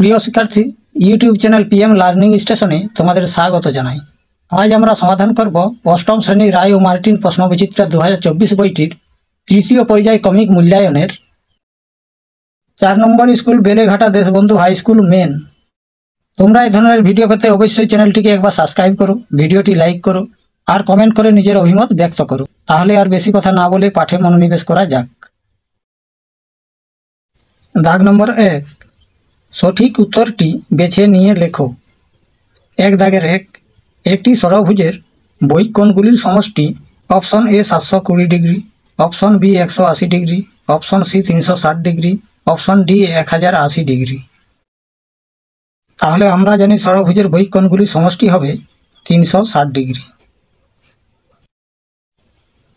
প্রিয় শিক্ষার্থী, YouTube channel PM learning স্টেশনে তোমাদের স্বাগত জানাই। আজ আমরা সমাধান করব অষ্টম শ্রেণীর রায় ও মার্টিন প্রশ্নবিচিত্রা 2024 বইটির তৃতীয় পর্যায় ক্রমিক মূল্যায়নের 4 number school Beleghata Deshbandhu high school main. তোমরা এই ধরনের ভিডিও পেতে অবশ্যই চ্যানেলটিকে একবার সাবস্ক্রাইব করো, ভিডিওটি লাইক করো আর কমেন্ট করে নিজের অভিমত ব্যক্ত করো। তাহলে আর বেশি কথা না বলে পাঠে মনোনিবেশ করা যাক। দাগ নম্বর 1, সঠিক উত্তরটি বেছে নিয়ে লেখো। 1 দাগের 1, একটি ষড়ভুজের বহিক কোণগুলির সমষ্টি option A 720 degree, option B 180 degree, option C 360 degree, option D 1080 degree. তাহলে আমরা জানি ষড়ভুজের বহিক কোণগুলির সমষ্টি হবে 360 ডিগ্রি।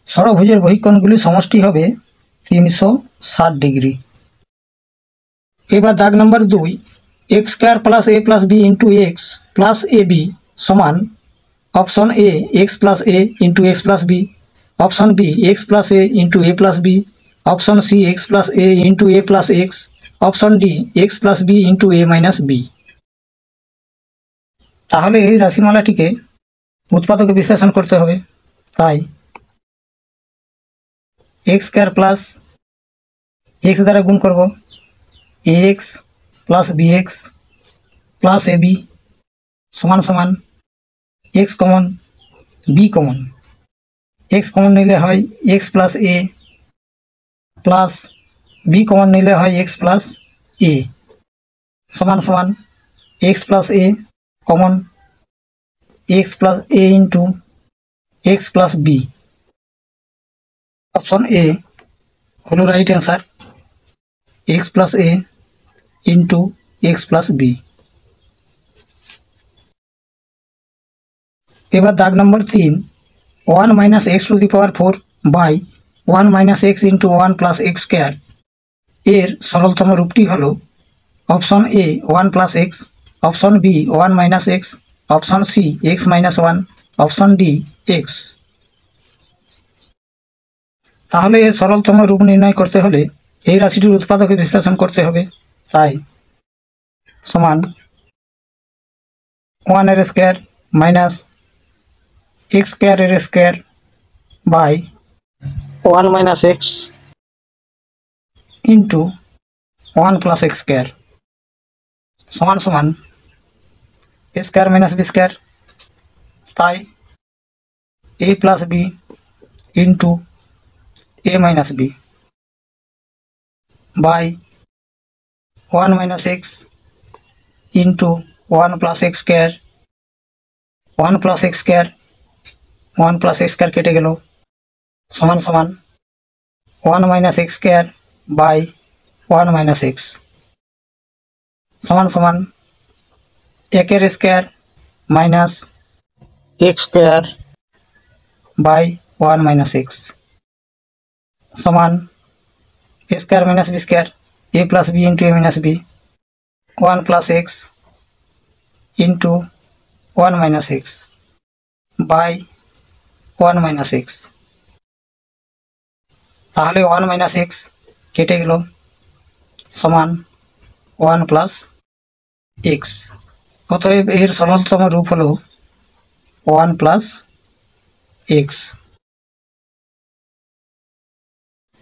ষড়ভুজের বহিক কোণগুলির সমষ্টি হবে 360 ডিগ্রি। এবার দাগ number 2, x square plus a plus b into x plus A B সমান option A x plus A into x plus B, option B x plus A into A plus B, option C x plus A into A plus x, option D x plus B into A minus B. তাহলে এই রাশিমালাটিকে উৎপাদকে বিশ্লেষণ করতে হবে। তাই x square plus x দ্বারা গুণ করব x plus B x plus A B সমান সমান x common B common, x common নিলে হয় x plus A plus B common নিলে হয় এক্স প্লাস এ সমান সমান x plus A common x plus A into x plus B. Option A হলো right answer, x plus A into x plus B. এবার দাগ number 3, 1 minus x to the power 4 by 1 minus x into 1 plus x square এর সরলতম রূপটি হল option A 1 plus x, option B 1 minus x, option C x minus 1, option D x. তাহলে এর সরলতম রূপ নির্ণয় করতে হলে এই রাশিটির উৎপাদকে বিশ্লেষণ করতে হবে। তাই সমান 1 এর স্কোয়ার মাইনাস এক্স স্কোয়ার এর square by 1 minus x into 1 plus x square সমান সমান A square minus B square. তাই A plus B into A minus B by 1 minus x into 1 plus x square, 1 plus x square 1 plus x square কেটে গেল সমান সমান 1 minus x square by 1 minus x সমান সমান একের square minus x square by 1 minus x সমান A square minus B square, A plus B into A minus B 1 plus x into 1 minus x by 1 minus x. তাহলে 1 minus x কেটে গেল সমান 1 plus x. অতএব এর সরলতম রূপ হল 1 plus x.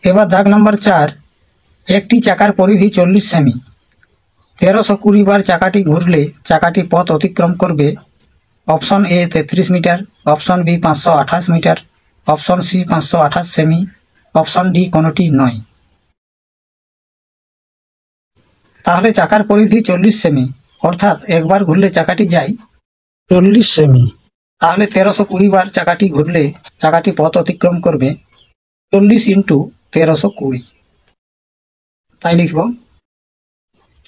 এবার দাগ নম্বর 4, একটি চাকার পরিধি 40 সেমি, 1320 বার চাকাটি ঘুরলে চাকাটি পথ অতিক্রম করবে option A 33 metre, option B 528 metre, option C 528 সেমি, অপশন ডি কোনোটি নয়। তাহলে চাকার পরিধি 40 সেমি, অর্থাৎ একবার ঘুরলে চাকাটি যায় 40 সেমি। তাহলে 1320 বার চাকাটি ঘুরলে চাকাটি পথ অতিক্রম করবে 40 ইন্টু 1320। তাই লিখব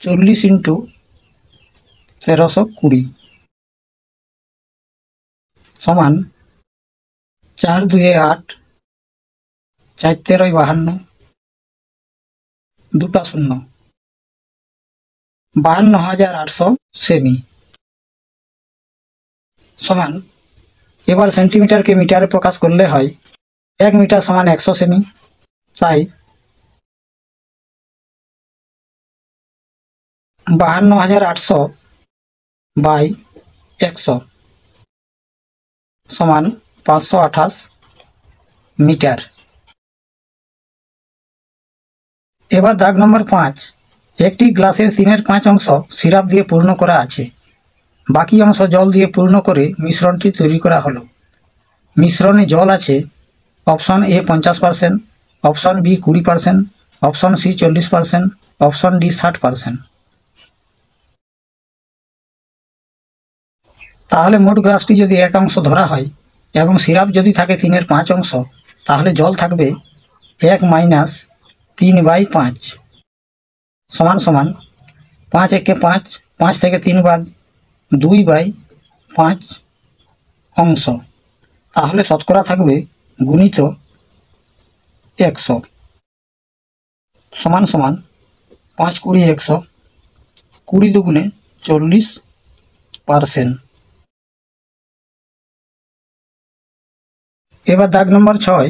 40 ইন্টু 1320 সমান 4 2 8, 4 13 52, 2টা 0, 52,800 সেমি সমান। এবার সেন্টিমিটারকে মিটারে প্রকাশ করলে হয় 1 মিটার সমান 100 সেমি। তাই 52,800 বাই 100 সমান 528 মিটার। এবার দাগ নম্বর 5, একটি গ্লাসের 3/5 অংশ সিরাপ দিয়ে পূর্ণ করা আছে, বাকি অংশ জল দিয়ে পূর্ণ করে মিশ্রণটি তৈরি করা হলো। মিশ্রণে জল আছে option A 50%, option B 20%, option C 40%, option D 60%। তাহলে মোট গ্লাসটি যদি 1 অংশ ধরা হয় এবং সিরাপ যদি থাকে 3/5 অংশ, তাহলে জল থাকবে 1 মাইনাস 3/5 সমান সমান 5 একে 5, 5 থেকে 3 বাদ 2/5 অংশ। তাহলে শতকরা থাকবে গুণিত 100 সমান সমান 5 20 100, 20 দুগুণে 40%। এবার দাগ নম্বর 6,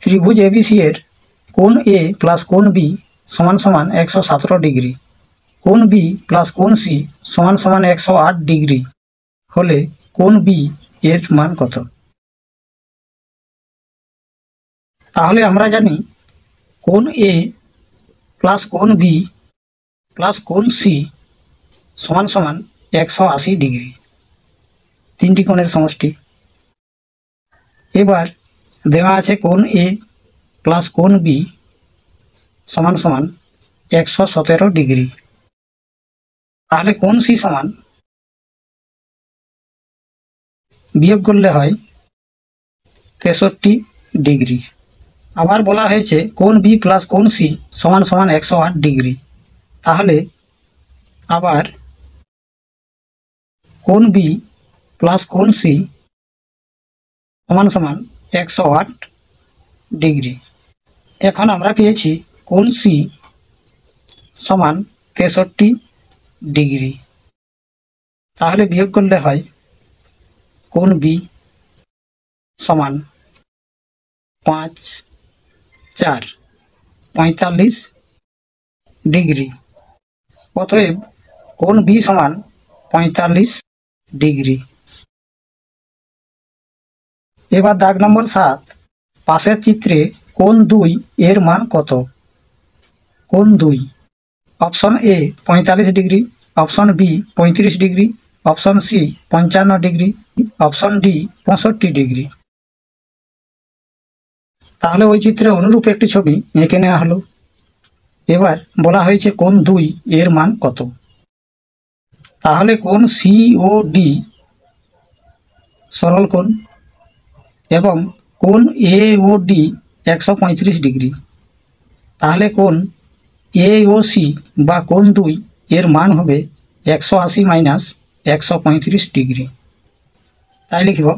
ত্রিভুজ এবিসি এর কোণ এ প্লাস কোণ বি সমান সমান 117 ডিগ্রি, কোণ বি প্লাস কোণ সি সমান সমান 108 ডিগ্রি হলে কোণ বি এর মান কত? তাহলে আমরা জানি কোণ এ প্লাস কোণ বি প্লাস কোণ সি সমান সমান 180 ডিগ্রি, তিনটি কোণের সমষ্টি। এবার দেওয়া আছে কোণ এ প্লাস কোণ বি সমান সমান 117 ডিগ্রি, তাহলে কোণ সি সমান বিয়োগ করলে হয় 63 ডিগ্রি। আবার বলা হয়েছে কোণ বি প্লাস কোণ সি সমান সমান 108 ডিগ্রি, তাহলে আবার কোণ বি প্লাস কোণ সি সমান সমান 108 ডিগ্রি। এখন আমরা পেয়েছি কোণ সি সমান 63 ডিগ্রি, তাহলে বিয়োগ করলে হয় কোণ বি সমান 5 4 45 ডিগ্রি। অতএব কোণ বি সমান 45 ডিগ্রি। এবার দাগ নম্বর 7, পাশের চিত্রে কোণ 2 এর মান কত? কোণ 2, option A 45 degree, option B 35 degree, option C 55 degree, option D 65 degree. তাহলে ওই চিত্রে অনুরূপ একটি ছবি এঁকে নেওয়া হলো। এবার বলা হয়েছে কোণ 2 এর মান কত? তাহলে কোণ সি ও ডি সরল কোণ এবং কোণ এ ও ডি 135 ডিগ্রি, তাহলে কোণ এ ও সি বা কোণ 2 এর মান হবে 180 মাইনাস 135 ডিগ্রি। তাই লিখব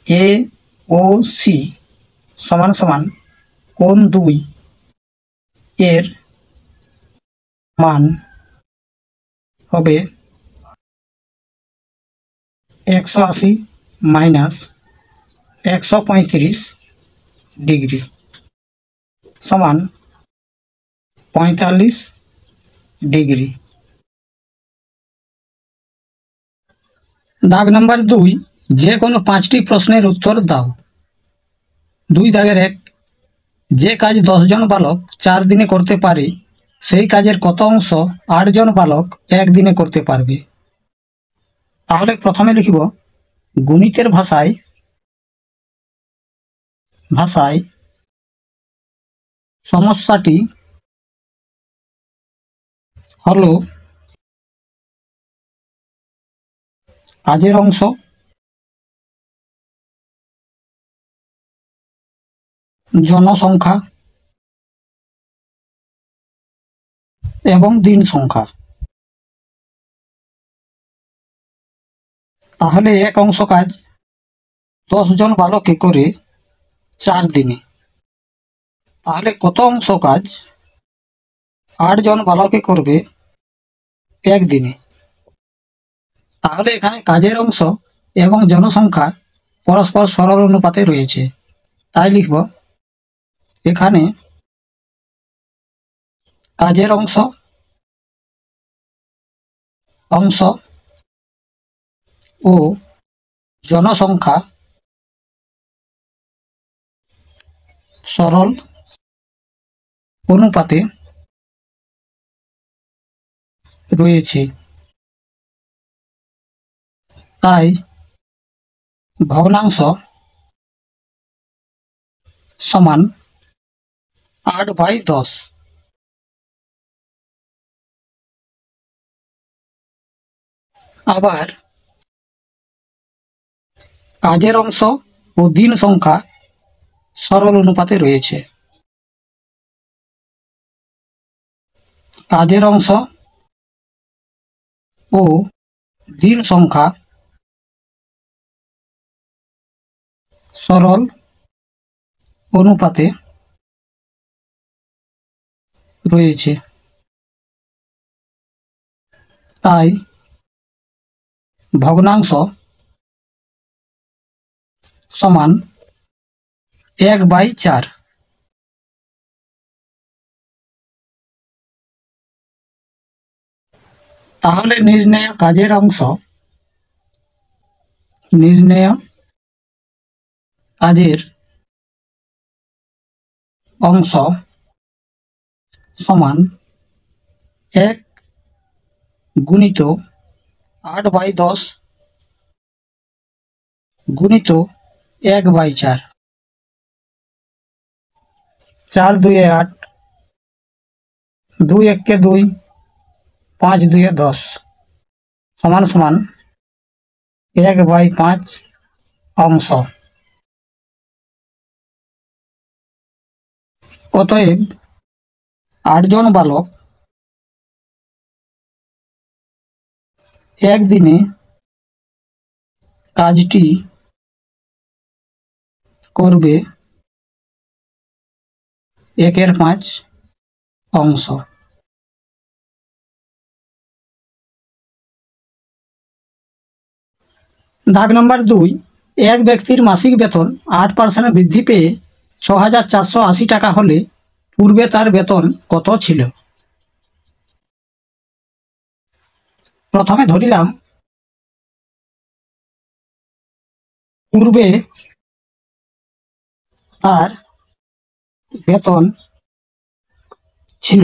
এ ও সি সমান সমান কোণ 2 এর মান হবে 180 মাইনাস 135 ডিগ্রি সমান 45 ডিগ্রি। দাগ নম্বর 2, যে কোনো 5টি প্রশ্নের উত্তর দাও। 2 দাগের 1, যে কাজ 10 জন বালক 4 দিনে করতে পারে সেই কাজের কত অংশ 8 জন বালক 1 দিনে করতে পারবে? তাহলে প্রথমে লিখব গণিতের ভাষায় সমস্যাটি হলো কাজের অংশ জনসংখ্যা এবং দিন সংখ্যা। তাহলে 1 অংশ কাজ 10 জন বালকে করে 4 দিনে, তাহলে কত অংশ কাজ 8 জন বালকে করবে 1 দিনে? তাহলে এখানে কাজের অংশ এবং জনসংখ্যা পরস্পর সরল অনুপাতে রয়েছে, তাই লিখব এখানে কাজের অংশ অংশ ও জনসংখ্যা সরল অনুপাতে রয়েছে, তাই ভগ্নাংশ সমান 8/10। আবার কাজের অংশ ও দিন সংখ্যা সরল অনুপাতে রয়েছে, কাজের অংশ ও দিন সংখ্যা সরল অনুপাতে রয়েছে, তাই ভগ্নাংশ সমান 1/4। তাহলে নির্ণেয় কাজের অংশ সমান 1 গুণিত 8/10 গুণিত 1/4। 4 2 8, 2 1 2, 5 2 10 সমান সমান 1/5 অংশ। অতএব 8 জন বালক একদিনে কাজটি করবে 1/5 অংশ। দাগ নম্বর 2, এক ব্যক্তির মাসিক বেতন 8% বৃদ্ধি পেয়ে 6,480 টাকা হলে পূর্বে তার বেতন কত ছিল? প্রথমে ধরিলাম পূর্বে তার বেতন ছিল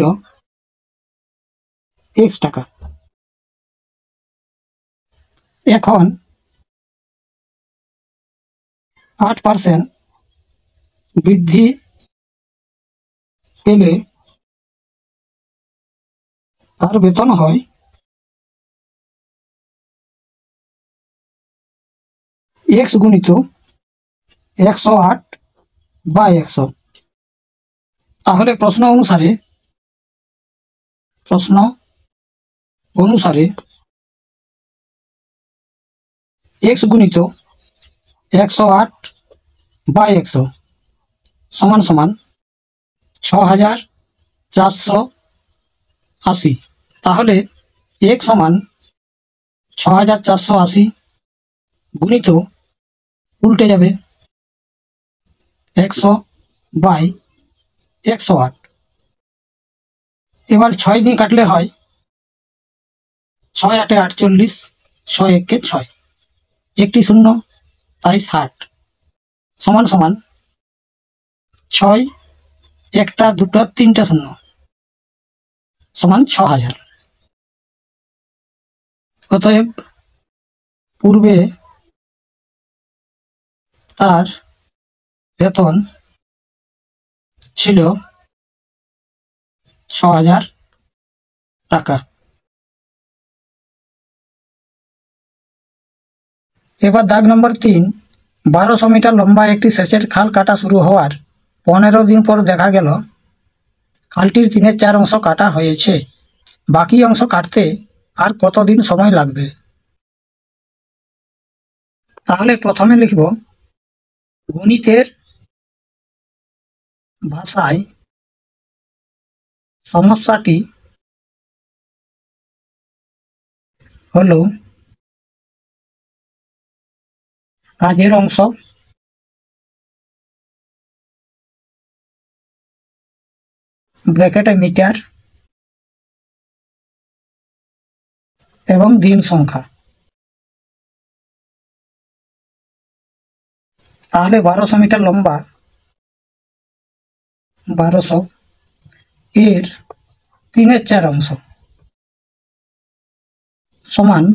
x টাকা, এখন 8% বৃদ্ধি পেলে তার বেতন হয় x গুণিত 108/100। তাহলে প্রশ্ন অনুসারে x গুণিত 108/100 সমান সমান 6,480। তাহলে x সমান 6,480 গুণিত উল্টে যাবে 100/108। এবার 6 দিয়ে কাটলে হয় 6 8 48, 6 1 6, একটি শূন্য, তাই 60 সমান সমান 6 একটা দুটো তিনটা শূন্য সমান 6,000। অতএব পূর্বে তার বেতন ছিল 6,000 টাকা। এবার দাগ নম্বর 3, 1200 মিটার লম্বা একটি সেচের খাল কাটা শুরু হওয়ার 15 দিন পর দেখা গেল খালটির 3/4 অংশ কাটা হয়েছে, বাকি অংশ কাটতে আর কতদিন সময় লাগবে? তাহলে প্রথমে লিখব গণিতের ভাষায় সমস্যাটি হলো কাজের অংশ ব্র্যাকেটে মিটার এবং দিন সংখ্যা। তাহলে 1200 মিটার লম্বা 1200 এর 3/4 অংশ সমান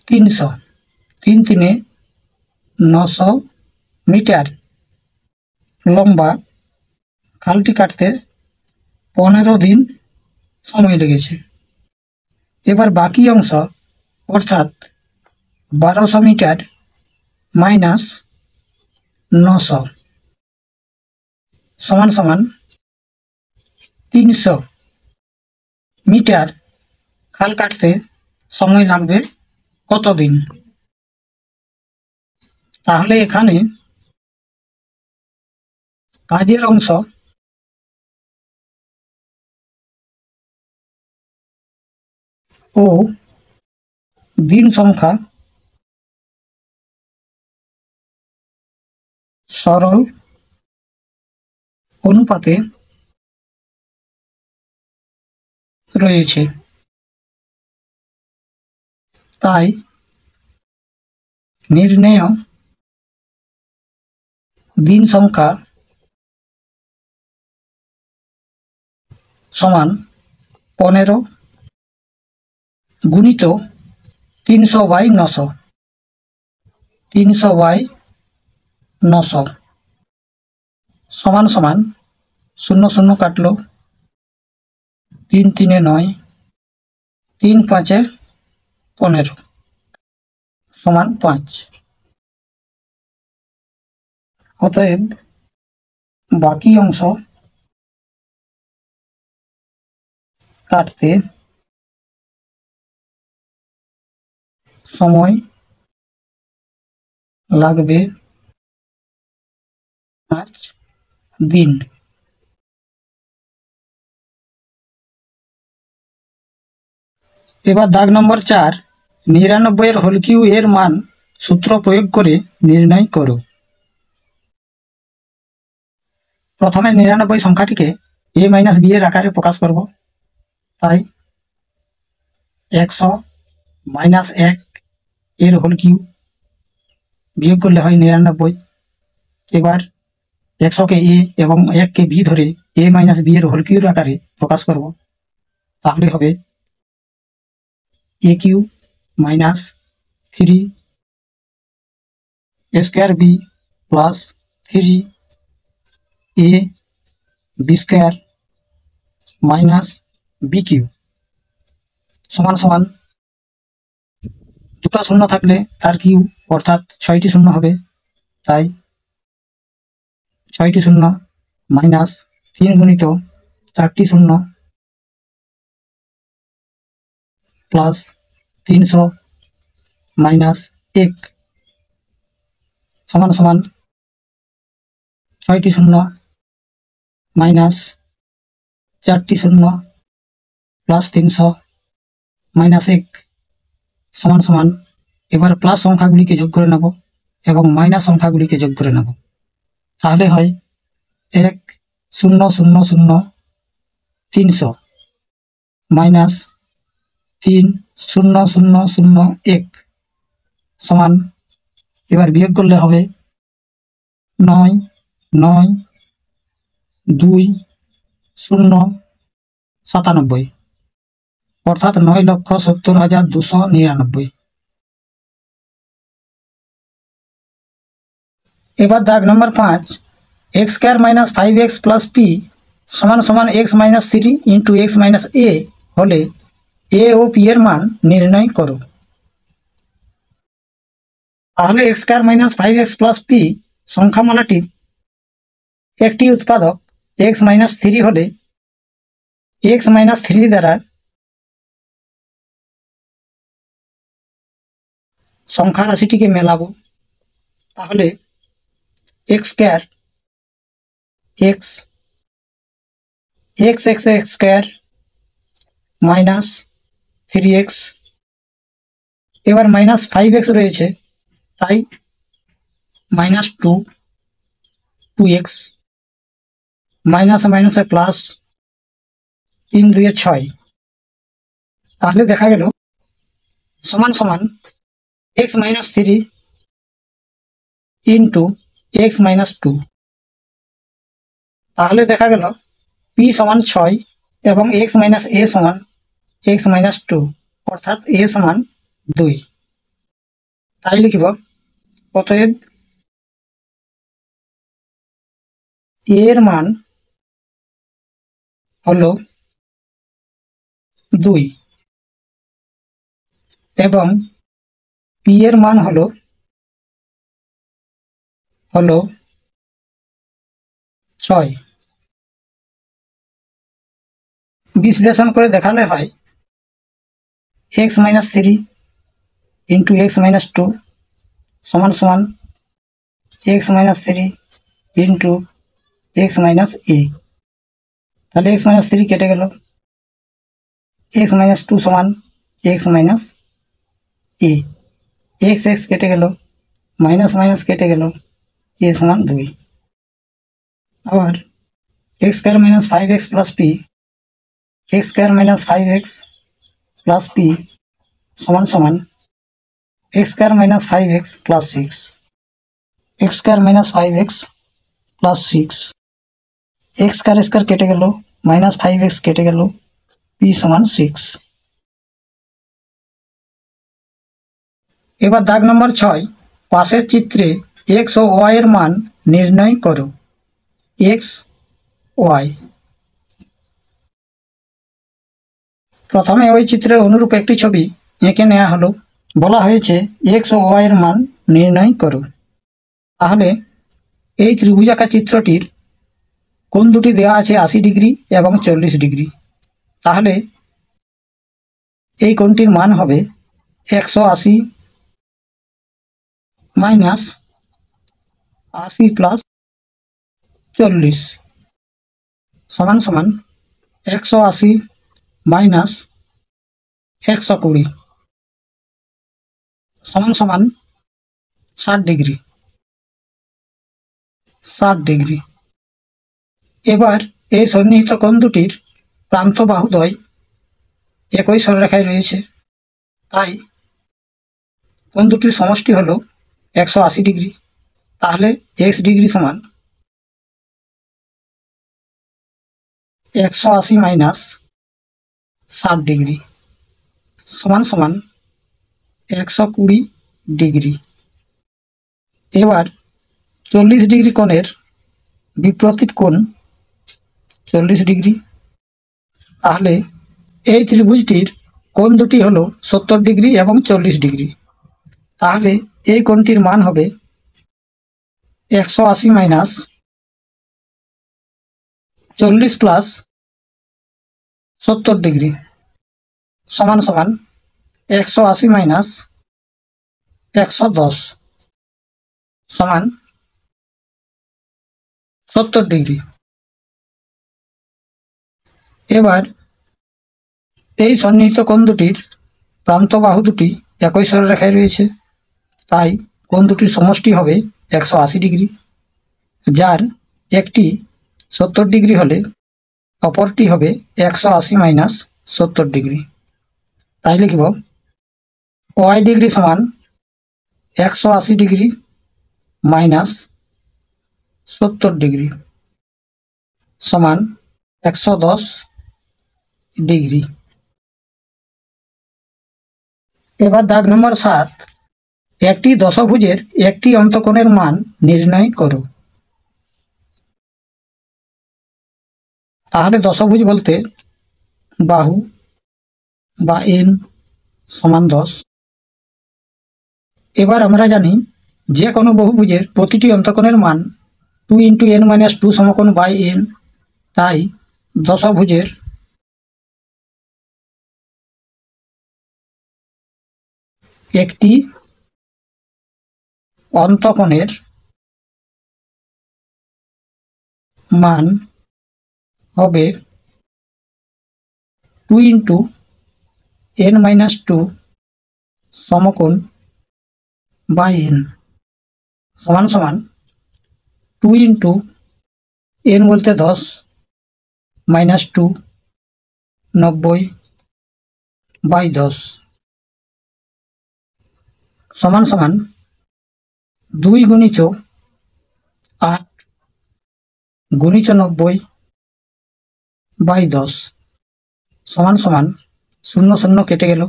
300, 3 3 900 মিটার লম্বা খালটি কাটতে 15 দিন সময় লেগেছে। এবার বাকি অংশ অর্থাৎ 1200 মিটার মাইনাস 900 সমান সমান 300 মিটার খাল কাটতে সময় লাগবে কতদিন? তাহলে এখানে কাজের অংশ ও দিন সংখ্যা সরল অনুপাতে রয়েছে, তাই নির্ণেয় দিন সংখ্যা সমান 15 গুণিত 300/900, 300/900 সমান সমান 0 0 কাটলো, 3 3 9, 3 5 15 সমান 5। অতএব বাকি অংশ কাটতে সময় লাগবে 5 দিন। এবার দাগ নম্বর 4, 99 এর হোল কিউ এর মান সূত্র প্রয়োগ করে নির্ণয় করো। প্রথমে 99 সংখ্যাটিকে a - b এর আকারে প্রকাশ করব, তাই 100 - 1 এর হোল কিউ বিয়োগ করলে হয় 99। এবার 100 কে a এবং 1 কে b ধরে a - b এর হোল কিউর আকারে প্রকাশ করব, তাহলে হবে a cube minus 3 a square b plus 3 a b square minus b cube সমান সমান দুটো শূন্য থাকলে তার কিউ অর্থাৎ 6টি শূন্য হবে, তাই 6টি শূন্য মাইনাস 3 গুণিত 4টি শূন্য প্লাস 300 মাইনাস 1 সমান সমান 6টি শূন্য মাইনাস 4টি শূন্য প্লাস 300 মাইনাস 1 সমান সমান, এবার প্লাস সংখ্যাগুলিকে যোগ করে নেব এবং মাইনাস সংখ্যাগুলিকে যোগ করে নেব, তাহলে হয় 1 0 0 0 300 মাইনাস 3 0 0 0 1 সমান, এবার বিয়োগ করলে হবে 9 9 2 0 97 অর্থাৎ 9,70,299। এবার দাগ নম্বর 5, x square minus 5x plus p সমান সমান x minus 3 into x minus a হলে a ও p এর মান নির্ণয় করো। তাহলে x square minus 5x plus p সংখ্যামালাটির একটি উৎপাদক x মাইনাস 3 হলে x মাইনাস 3 দ্বারা সংখ্যা রাশিটিকে মেলাবো, তাহলে x square x x x x square minus 3x, এবার মাইনাস 5x রয়েছে তাই মাইনাস 2 2x মাইনাস মাইনাসে প্লাস 3 2 6 তাহলে দেখা গেল সমান সমান x-3 ইন্টু x-2। তাহলে দেখা গেল p সমান 6 এবং x-a সমান x-2, অর্থাৎ a সমান 2। তাই লিখিব অতএব a এর মান হলো 2 এবং p এর মান হলো 6। বিশ্লেষণ করে দেখালে হয় x-3 ইন্টু x-2 সমান সমান x-3 ইন্টু x-a। তাহলে x-3 কেটে গেল, x-2 সমান x-a, x কেটে গেল, মাইনাস মাইনাস কেটে গেল, a সমান 2। আবার x² minus 5x plus p, x² minus 5x plus p সমান সমান x² minus 5x plus 6, x² minus 5x plus 6, x² কেটে গেল, মাইনাস 5x কেটে গেল, p সমান 6। এবার দাগ নম্বর 6, পাশের চিত্রে x ও y এর মান নির্ণয় করো। x, y। প্রথমে ওই চিত্রের অনুরূপ একটি ছবি এঁকে নেওয়া হলো। বলা হয়েছে x ও y এর মান নির্ণয় করো। তাহলে এই ত্রিভুজাকার চিত্রটির কোণ দুটি দেওয়া আছে 80 ডিগ্রি এবং 40 ডিগ্রি। তাহলে এই কোণটির মান হবে 180 মাইনাস 80 প্লাস 40 সমান সমান 180 মাইনাস 120 সমান সমান 60 ডিগ্রি। 60 ডিগ্রি। এবার এই সন্নিহিত কোণ দুটির প্রান্ত বাহুদ্বয় একই সরলরেখায় রয়েছে, তাই কোণ দুটির সমষ্টি হলো 180 ডিগ্রি। তাহলে x ডিগ্রি সমান 180 মাইনাস 60 ডিগ্রি সমান সমান 120 ডিগ্রি। এবার 40 ডিগ্রি কোণের বিপরীত কোণ 40 ডিগ্রি। তাহলে এই ত্রিভুজটির কোণ দুটি হলো 70 ডিগ্রি এবং 40 ডিগ্রি। তাহলে এই কোণটির মান হবে 180 মাইনাস 40 প্লাস 70 ডিগ্রি সমান সমান 180 মাইনাস 110 সমান 70 ডিগ্রি। এবার এই সন্নিহিত কোণ দুটির প্রান্ত বাহু দুটি একই সরলরেখায় রয়েছে, তাই কোণ দুটির সমষ্টি হবে 180 ডিগ্রি, যার একটি 70 ডিগ্রি হলে অপরটি হবে 180 মাইনাস 70 ডিগ্রি। তাই লিখব y ডিগ্রি সমান 180 ডিগ্রি মাইনাস 70 ডিগ্রি সমান 110 ডিগ্রি। এবার দাগ নম্বর 7, একটি দশভুজের একটি অন্তকোণের মান নির্ণয় করো। তাহলে দশভুজ বলতে বাহু বা n সমান 10। এবার আমরা জানি যে কোনো বহুভুজের প্রতিটি অন্তকোণের মান 2 ইন্টু n মাইনাস 2 সমকোণ বাই n। তাই দশভুজের একটি অন্তকোণের মান হবে 2 ইন্টু n মাইনাস 2 সমকোণ বাই n সমান সমান 2 ইন্টু n বলতে 10 মাইনাস 2 90 বাই 10 সমান সমান 2 গুণিত 8 গুণিত 90 বাই 10 সমান সমান 0 0 কেটে গেল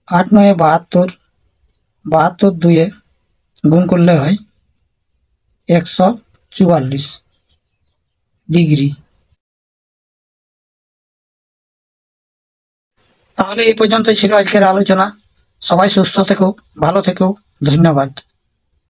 8 9 72 72 2 গুণ করলে হয় 144 ডিগ্রি। তাহলে এই পর্যন্তই ছিল আজকের আলোচনা। সবাই সুস্থ থেকো, ভালো থেকো, ধন্যবাদ।